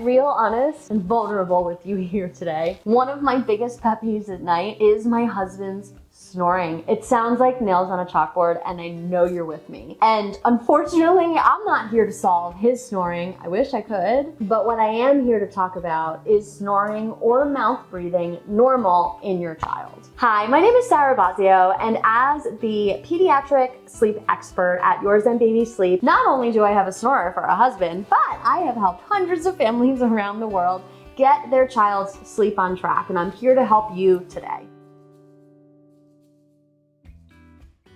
real, honest, and vulnerable with you here today. One of my biggest pet peeves at night is my husband's snoring. It sounds like nails on a chalkboard, and I know you're with me. And unfortunately, I'm not here to solve his snoring. I wish I could. But what I am here to talk about is snoring or mouth breathing normal in your child. Hi, my name is Sarah Bazio, and as the pediatric sleep expert at Yours and Baby Sleep, not only do I have a snorer for a husband, but I have helped hundreds of families around the world get their child's sleep on track, and I'm here to help you today.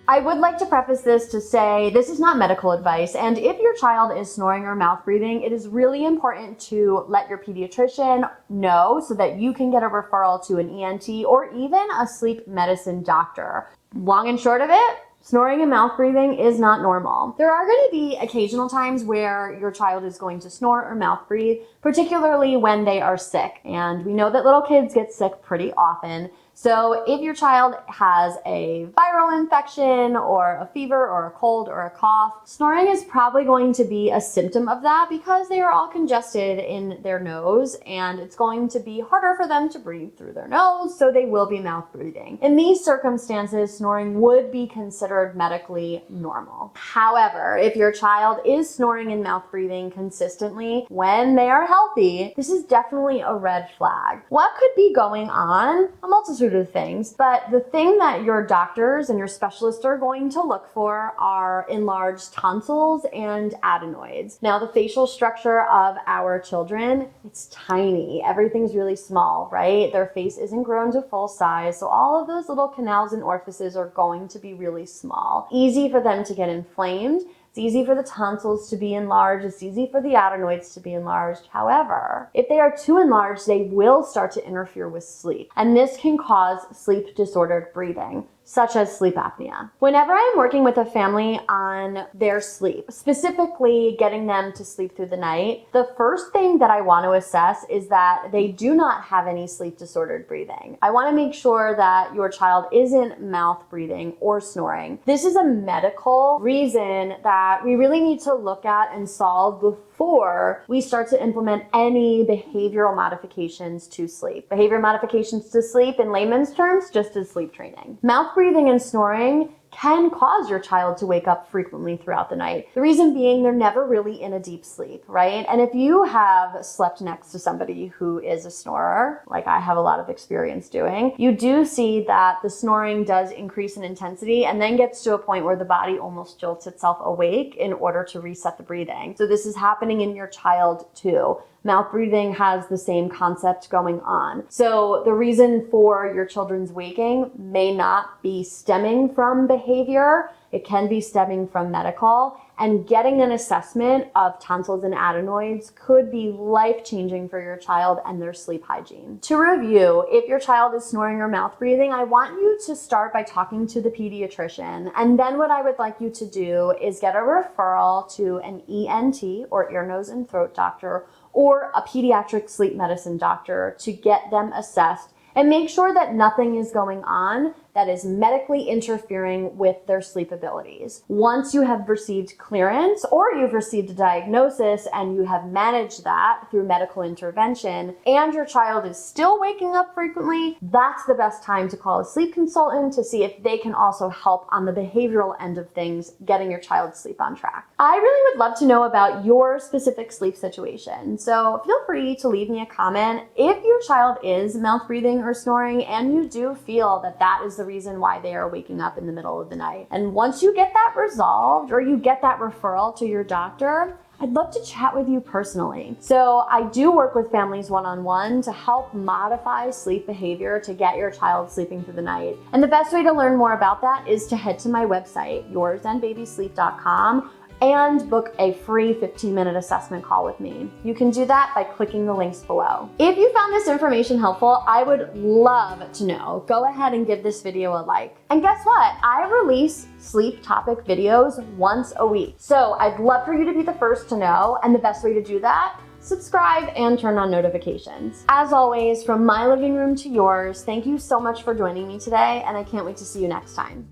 I would like to preface this to say this is not medical advice, and if your child is snoring or mouth breathing, it is really important to let your pediatrician know so that you can get a referral to an ENT or even a sleep medicine doctor. Long and short of it, snoring and mouth breathing is not normal. There are going to be occasional times where your child is going to snore or mouth breathe, particularly when they are sick, and we know that little kids get sick pretty often. So if your child has a viral infection or a fever or a cold or a cough, snoring is probably going to be a symptom of that because they are all congested in their nose and it's going to be harder for them to breathe through their nose, so they will be mouth breathing. In these circumstances, snoring would be considered medically normal. However, if your child is snoring and mouth breathing consistently when they are healthy, this is definitely a red flag. What could be going on? A multitude of things, but the thing that your doctors and your specialists are going to look for are enlarged tonsils and adenoids. Now, the facial structure of our children, it's tiny. Everything's really small, right? Their face isn't grown to full size, so all of those little canals and orifices are going to be really small. Easy for them to get inflamed. It's easy for the tonsils to be enlarged. It's easy for the adenoids to be enlarged. However, if they are too enlarged, they will start to interfere with sleep. And this can cause sleep disordered breathing, such as sleep apnea. Whenever I'm working with a family on their sleep, specifically getting them to sleep through the night, the first thing that I want to assess is that they do not have any sleep disordered breathing. I want to make sure that your child isn't mouth breathing or snoring. This is a medical reason that we really need to look at and solve before we start to implement any behavioral modifications to sleep. Behavior modifications to sleep, in layman's terms, just as sleep training. Mouth breathing and snoring can cause your child to wake up frequently throughout the night. The reason being they're never really in a deep sleep, right? And if you have slept next to somebody who is a snorer, like I have a lot of experience doing, you do see that the snoring does increase in intensity and then gets to a point where the body almost jolts itself awake in order to reset the breathing. So this is happening in your child too. Mouth breathing has the same concept going on. So the reason for your children's waking may not be stemming from behavior. It can be stemming from medical, and getting an assessment of tonsils and adenoids could be life-changing for your child and their sleep hygiene. To review, if your child is snoring or mouth breathing, I want you to start by talking to the pediatrician. And then what I would like you to do is get a referral to an ENT or ear, nose, and throat doctor or a pediatric sleep medicine doctor to get them assessed and make sure that nothing is going on that is medically interfering with their sleep abilities. Once you have received clearance or you've received a diagnosis and you have managed that through medical intervention and your child is still waking up frequently, that's the best time to call a sleep consultant to see if they can also help on the behavioral end of things, getting your child's sleep on track. I really would love to know about your specific sleep situation, so feel free to leave me a comment. If your child is mouth breathing or snoring and you do feel that that is the reason why they are waking up in the middle of the night. And once you get that resolved or you get that referral to your doctor, I'd love to chat with you personally. So I do work with families one-on-one to help modify sleep behavior to get your child sleeping through the night. And the best way to learn more about that is to head to my website, yoursandbabysleep.com, and book a free 15-minute assessment call with me. You can do that by clicking the links below. If you found this information helpful, I would love to know. Go ahead and give this video a like. And guess what? I release sleep topic videos once a week. So I'd love for you to be the first to know, and the best way to do that, subscribe and turn on notifications. As always, from my living room to yours, thank you so much for joining me today, and I can't wait to see you next time.